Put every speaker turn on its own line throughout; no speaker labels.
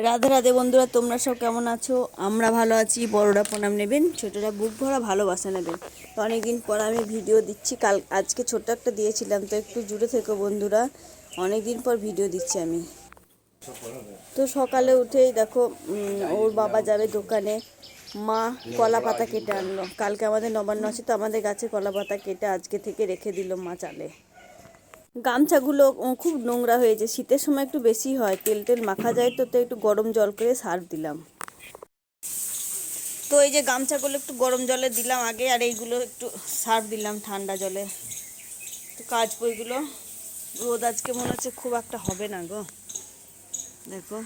রাধে রাধে বন্ধুরা, তোমরা সব কেমন আছো? আমরা ভালো আছি। বড়রা প্রণাম নেবেন, ছোটরা বুক ভরা ভালোবাসা নেবেন। তো অনেকদিন পর আমি ভিডিও দিচ্ছি। আজকে ছোট্ট একটা দিয়েছিলাম, তো একটু জুড়ে থেকো বন্ধুরা। অনেকদিন পর ভিডিও দিচ্ছি আমি। তো সকালে উঠেই দেখো ওর বাবা যাবে দোকানে। মা কলা পাতা কেটে আনলো। কালকে আমাদের নবান্ন আছে, তো আমাদের গাছে কলা পাতা কেটে আজকে থেকে রেখে দিল মা চালে। গামছাগুলো খুব নোংরা হয়েছে। শীতের সময় একটু বেশি হয়, তেল তেল মাখা যায়, তো একটু গরম জল করে সার্ফ দিলাম। তো এই যে গামছাগুলো একটু গরম জলে দিলাম আগে, আর এইগুলো একটু সার্ফ দিলাম ঠান্ডা জলে। তো কাজ বইগুলো, রোদ আজকে মনে হচ্ছে খুব একটা হবে না গো। দেখো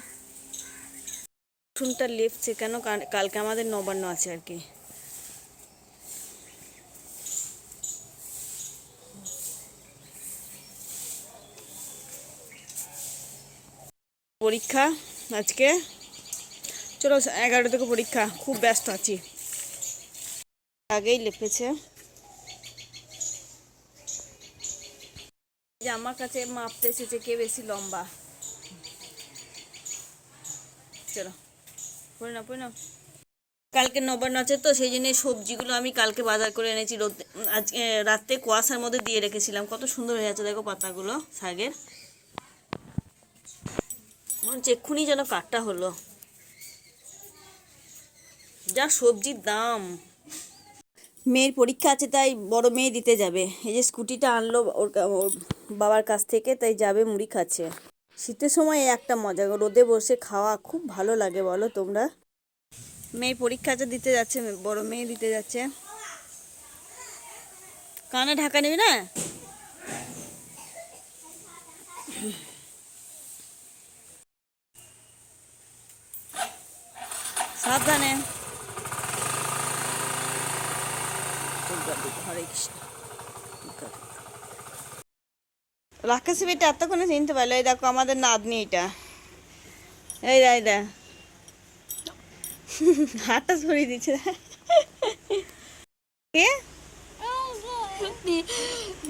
রসুনটা লেপছে কেন? কালকে আমাদের নবান্ন আছে আর কি। পরীক্ষা আজকে, চলো 11টা থেকে পরীক্ষা, খুব ব্যস্ত আছি। আগেই লেপেছে। যে আমার কাছে মাপতে এসেছে কে বেশি লম্বা। চলো পড়ে নাও পড়ে নাও। কালকে নবান্ন আছে, তো সেই জন্য সবজিগুলো আমি কালকে বাজার করে এনেছি। আজকে রাতে কুয়াশার মধ্যে দিয়ে রেখেছিলাম। কত সুন্দর হয়ে আছে দেখো পাতাগুলো শাকের। মনে হচ্ছে এক্ষুনি যেন কাটটা হলো। যা সবজির দাম। মেয়ের পরীক্ষা আছে, তাই বড় মেয়ে দিতে যাবে। এই যে স্কুটিটা আনলো ওর বাবার কাছ থেকে, তাই যাবে মুড়ি খাচ্ছে। শীতের সময় একটা মজা, রোদে বসে খাওয়া খুব ভালো লাগে, বলো তোমরা। মেয়ের পরীক্ষা আছে, দিতে যাচ্ছে, বড় মেয়ে দিতে যাচ্ছে। কানে ঢাকা নিবি না? সাবধানে। হরে কৃষ্ণ। রাক্ষসী বেটা এতক্ষণে চিনতে পারলো। এই দেখো আমাদের নাতনি এটা। এই দা এই দা হাতটা সরিয়ে দিচ্ছে। কে?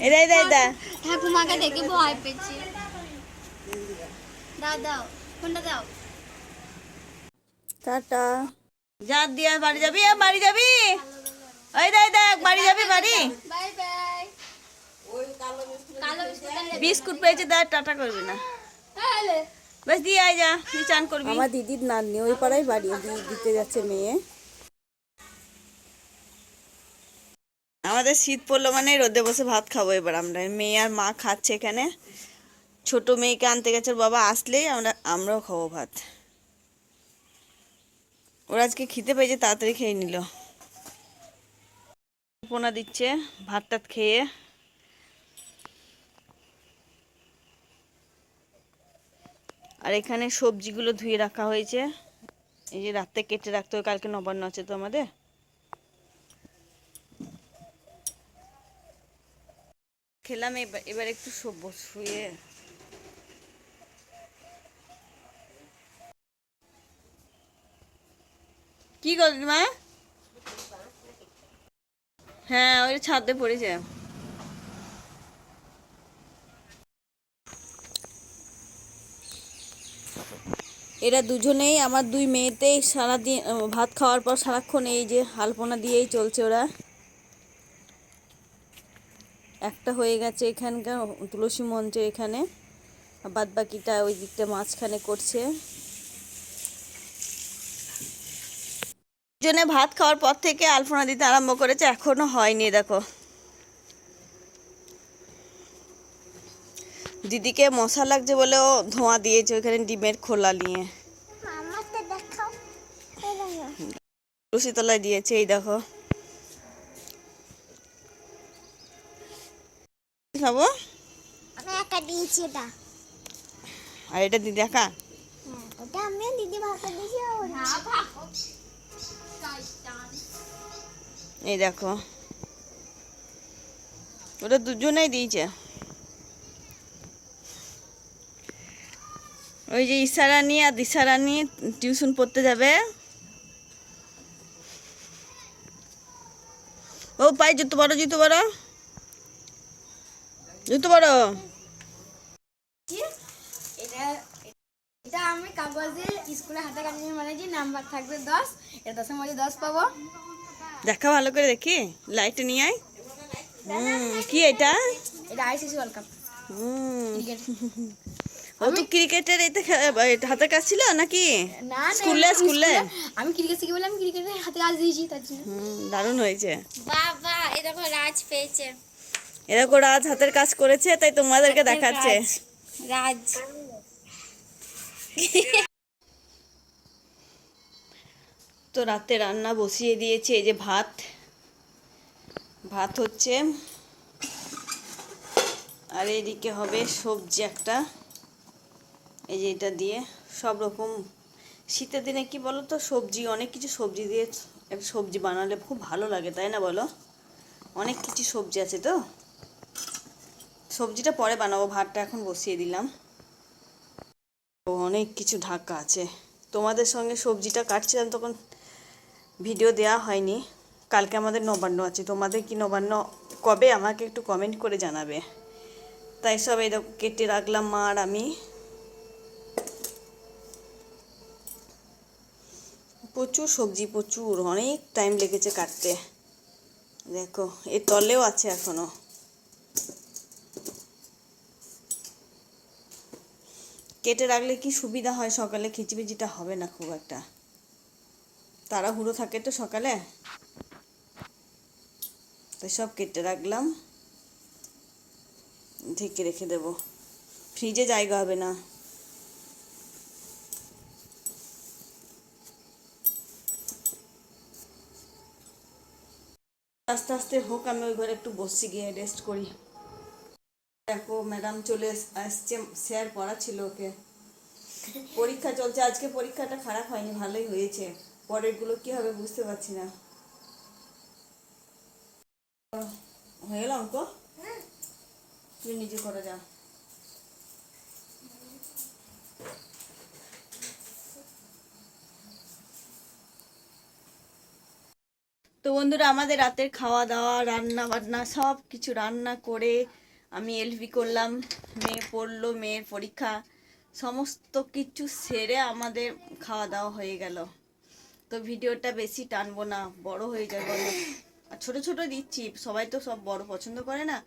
এই দা
ঠাকুমাকে দেখে ভয় পেয়েছি। দাও দাও, ফোনটা দাও।
টাটা। যা দিয়া বাড়ি যাবি, বাড়ি যাবি। ওই দেখ বাড়ি যাবি, বাড়ি।
Bye bye. কালো
বিস্কুট পেয়েছে, দেখ টাটা করবি না। বেশ দিয়ে আয়, যা তুই চান করবি। আমার দিদির নাতনি ওই পাড়ায় বাড়ি, দিতে যাচ্ছে মেয়ে। আমাদের শীত পড়লো মানে রোদে বসে ভাত খাবো এবার আমরা। মেয়ে আর মা খাচ্ছে এখানে। ছোট মেয়েকে আনতে গেছে ওর বাবা, আসলেই আমরাও খাবো ভাত। ওরা আজকে খিদে পেয়েছে, তাড়াতাড়ি খেয়ে নিল। পোনা দিচ্ছে ভাত টাত খেয়ে। আর এখানে সবজিগুলো ধুয়ে রাখা হয়েছে। এই যে রাতে কেটে রাখতে হবে, কালকে নবান্ন আছে তো আমাদের। খেলাম এবার একটু শুয়ে। কি করবি মা? হ্যাঁ ওই ছাদে পড়েছে। এরা দুজনেই, আমার দুই মেয়েতেই সারাদিন ভাত খাওয়ার পর সারাক্ষণ এই যে আলপনা দিয়েই চলছে ওরা। একটা হয়ে গেছে এখানকার তুলসী মঞ্চের এখানে, বাদ বাকিটা ওই দিকটা মাঝখানে করছে। দুজনে ভাত খাওয়ার পর থেকে আলপনা দিতে আরম্ভ করেছে, এখনো হয়নি। দেখো দিদিকে মশা লাগছে বলে ও ধোঁয়া দিয়েছে ওইখানে ডিমের খোলা নিয়ে। তুলসী তলায় দিয়েছে। এই দেখো খাবো।
আমি একা দিয়েছি এটা।
আর এটা দিদি একা।
ওটা আমি দিদি ভাত দিয়েছি।
এই দেখো ওটা দুজনেই দিয়েছে। ওই যে ইশারা নিয়ে আর দিশারা নিয়ে টিউশন পড়তে যাবে। ও পাই জুতো বড়, জুতো বড়, জুতো বড়।
এটা এটা আমি কাগজে স্কুলে হাতে কাটে মানে যে নাম্বার থাকবে 10, এটা 10 এর মধ্যে 10 পাবো।
দেখা ভালো করে দেখি, লাইট নিয়ে আয়। কি এটা?
এটা আইসিসি ওয়ার্ল্ড কাপ
হুম,
ক্রিকেট।
ও তো ক্রিকেটের এতে হাতে কাজ ছিল নাকি?
না
স্কুলে স্কুলে
আমি ক্রিকেট শিখে বলে আমি ক্রিকেটের হাতে কাজ দিয়েছি তার জন্য।
দারুণ হয়েছে।
বাবা এই দেখো রাজ পেয়েছে।
এরকম রাজ হাতের কাজ করেছে, তাই তোমাদেরকে দেখাচ্ছে।
রাজ
তো রাতে রান্না বসিয়ে দিয়েছে, এই যে ভাত ভাত হচ্ছে, আর এদিকে হবে সবজি একটা, এই যে এটা দিয়ে সব রকম শীতের দিনে কি বলো তো, সবজি অনেক কিছু সবজি দিয়ে একটা সবজি বানালে খুব ভালো লাগে, তাই না বলো? অনেক কিছু সবজি আছে, তো সবজিটা পরে বানাবো, ভাতটা এখন বসিয়ে দিলাম। অনেক কিছু ঢাকা আছে। তোমাদের সঙ্গে সবজিটা কাটছিলাম তখন ভিডিও দেওয়া হয়নি। কালকে আমাদের নবান্ন আছে, তোমাদের কি নবান্ন কবে আমাকে একটু কমেন্ট করে জানাবে। তাই সব এই কেটে রাখলাম মা আর আমি। প্রচুর সবজি, প্রচুর, অনেক টাইম লেগেছে কাটতে। দেখো এর তলেও আছে এখনো। কেটে রাখলে কি সুবিধা হয়, সকালে খিচিবিচিটা হবে না খুব একটা, তাড়াহুড়ো থাকে তো সকালে, তাই সব কেটে রাখলাম, ঢেকে রেখে দেব, ফ্রিজে জায়গা হবে না। আস্তে আস্তে হোক, আমি ওই ঘরে একটু বসছি, গিয়ে রেস্ট করি। দেখো ম্যাডাম চলে আসছে, স্যার পড়া ছিল ওকে, পরীক্ষা চলছে, আজকে পরীক্ষাটা খারাপ হয়নি, ভালোই হয়েছে, পরেরগুলো কি হবে বুঝতে পারছি না। হয়ে গেল অঙ্ক, তুই নিজে করে যা। তো বন্ধুরা, আমাদের রাতের খাওয়া দাওয়া, রান্না বান্না সব কিছু রান্না করে আমি এলবি করলাম, মেয়ে পড়লো, মেয়ের পরীক্ষা, সমস্ত কিছু সেরে আমাদের খাওয়া দাওয়া হয়ে গেল। তো ভিডিওটা বেশি টানবো না, বড় হয়ে যায় বলো, আর ছোটো ছোটো দিচ্ছি, সবাই তো সব বড় পছন্দ করে না।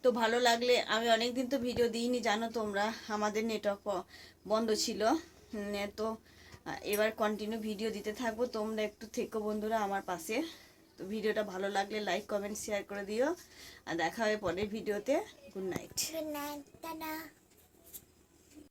তো ভালো লাগলে, আমি অনেক দিন তো ভিডিও দিইনি জানো তোমরা, আমাদের নেটওয়ার্ক বন্ধ ছিল, তো এবার কন্টিনিউ ভিডিও দিতে থাকবো, তোমরা একটু থেকো বন্ধুরা আমার পাশে। তো ভিডিওটা ভালো লাগলে লাইক কমেন্ট শেয়ার করে দিও, আর দেখা হবে পরের ভিডিওতে। Good night.
Good night, tata.